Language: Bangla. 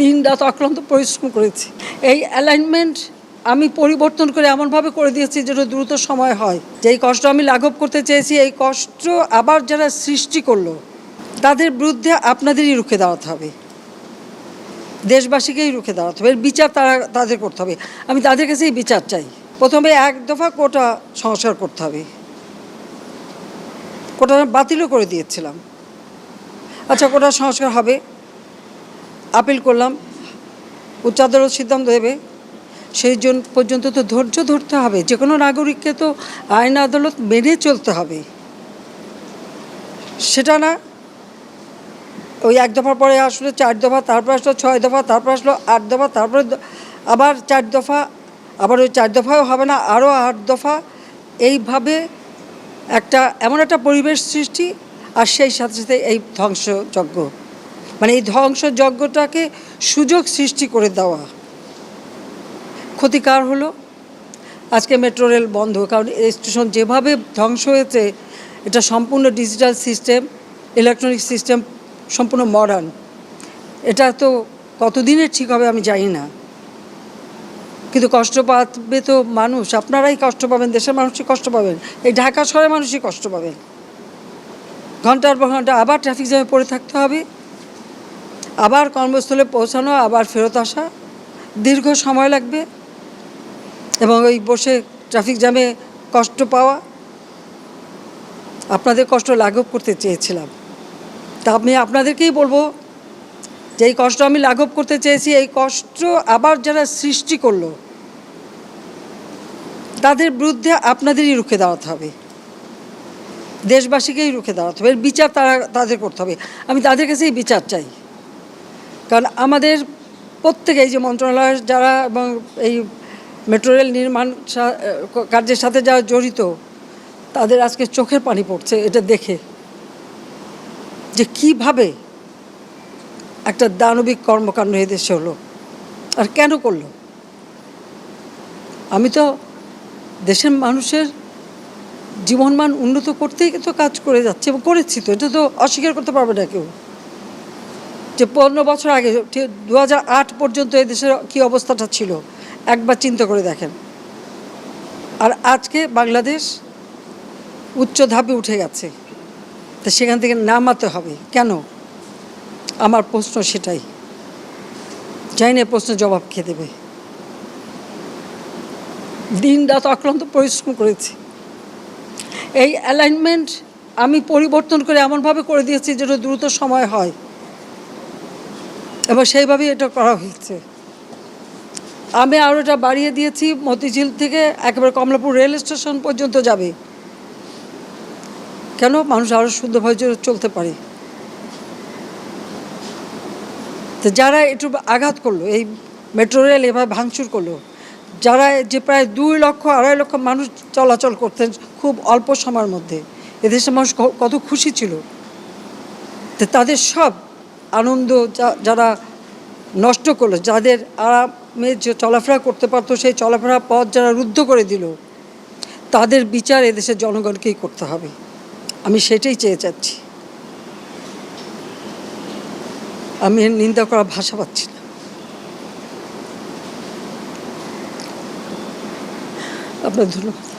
দিন রাত অক্লান্ত পরিশ্রম করেছি। এই অ্যালাইনমেন্ট আমি পরিবর্তন করে এমনভাবে করে দিয়েছি যেন দ্রুত সময় হয়। যেই কষ্ট আমি লাঘব করতে চেয়েছি, এই কষ্ট আবার যারা সৃষ্টি করলো তাদের বিরুদ্ধে আপনাদেরই রুখে দাঁড়াতে হবে, দেশবাসীকেই রুখে দাঁড়াতে হবে। এর বিচার তাদের করতে হবে। আমি তাদের কাছেই বিচার চাই। প্রথমে এক দফা কোটা সংস্কার করতে হবে। কোটা বাতিলও করে দিয়েছিলাম। আচ্ছা, কোটা সংস্কার হবে, আপিল করলাম, উচ্চ আদালত সিদ্ধান্ত দেবে। সেই জন্য পর্যন্ত তো ধৈর্য ধরতে হবে। যে কোনো নাগরিককে তো আইন আদালত মেনে চলতে হবে। সেটা না, ওই এক দফার পরে আসলো 4 দফা, তারপর আসলো 6 দফা, তারপর আসলো 8 দফা, তারপরে আবার 4 দফা, আবার ওই 4 দফাও হবে না, আরও 8 দফা। এইভাবে এমন একটা পরিবেশ সৃষ্টি, আর সেই সাথে সাথে এই ধ্বংসযজ্ঞ, মানে এই ধ্বংসযজ্ঞটাকে সুযোগ সৃষ্টি করে দেওয়া। ক্ষতিকার হলো আজকে মেট্রো রেল বন্ধ, কারণ এই স্টেশন যেভাবে ধ্বংস হয়েছে, এটা সম্পূর্ণ ডিজিটাল সিস্টেম, ইলেকট্রনিক সিস্টেম, সম্পূর্ণ মডার্ন। এটা তো কতদিনের ঠিক হবে আমি জানি না, কিন্তু কষ্ট পাবে তো মানুষ। আপনারাই কষ্ট পাবেন, দেশের মানুষই কষ্ট পাবেন, এই ঢাকা শহরের মানুষই কষ্ট পাবেন। ঘন্টার পর ঘন্টা আবার ট্রাফিক জ্যামে পড়ে থাকতে হবে, আবার কর্মস্থলে পৌঁছানো, আবার ফেরত আসা, দীর্ঘ সময় লাগবে, এবং ওই বসে ট্রাফিক জ্যামে কষ্ট পাওয়া। আপনাদের কষ্ট লাঘব করতে চেয়েছিলাম, তা আমি আপনাদেরকেই বলবো যে এই কষ্ট আমি লাঘব করতে চেয়েছি, এই কষ্ট আবার যারা সৃষ্টি করলো তাদের বিরুদ্ধে আপনাদেরই রুখে দাঁড়াতে হবে, দেশবাসীকেই রুখে দাঁড়াতে হবে। এর বিচার তাদের করতে হবে। আমি তাদের কাছেই বিচার চাই, কারণ আমাদের প্রত্যেকে, এই যে মন্ত্রণালয়ের যারা এবং এই মেট্রো রেল নির্মাণ কার্যের সাথে যারা জড়িত, তাদের আজকে চোখের পানি পড়ছে এটা দেখে, যে কিভাবে একটা দানবিক কর্মকাণ্ড এদেশে হলো, আর কেন করলো। আমি তো দেশের মানুষের জীবনমান উন্নত করতেই তো কাজ করে যাচ্ছি, এবং করেছি তো, এটা তো অস্বীকার করতে পারবে না কেউ। যে 15 বছর আগে 2008 পর্যন্ত এই দেশের কী অবস্থাটা ছিল একবার চিন্তা করে দেখেন। আর আজকে বাংলাদেশ উচ্চ ধাপে উঠে গেছে, তো সেখান থেকে নামাতে হবে কেন? আমার প্রশ্ন সেটাই, জানি না প্রশ্নের জবাব খেয়ে দেবে। দিন রাত অক্লান্ত পরিশ্রম করেছি। এই অ্যালাইনমেন্ট আমি পরিবর্তন করে এমনভাবে করে দিয়েছি যেন দ্রুত সময় হয়, এবং সেইভাবেই এটা করা হয়েছে। আমি আরও এটা বাড়িয়ে দিয়েছি, মতিঝিল থেকে একেবারে কমলাপুর রেল স্টেশন পর্যন্ত যাবে। কেন? মানুষ আরও সুন্দরভাবে চলতে পারে। তো যারা একটু আঘাত করলো, এই মেট্রো রেল এভাবে ভাঙচুর করলো, যারা যে প্রায় 2 লক্ষ 2.5 লক্ষ মানুষ চলাচল করতেন খুব অল্প সময়ের মধ্যে, এদেশের মানুষ কত খুশি ছিল। তো তাদের সব আনন্দ যারা নষ্ট করলো, যাদের আরামে যে চলাফেরা করতে পারতো সেই চলাফেরার পথ যারা রুদ্ধ করে দিল, তাদের বিচার এদেশের জনগণকেই করতে হবে। আমি সেটাই চেয়ে যাচ্ছি। আমি নিন্দা করার ভাষা পাচ্ছি না। আপনার ধন্যবাদ।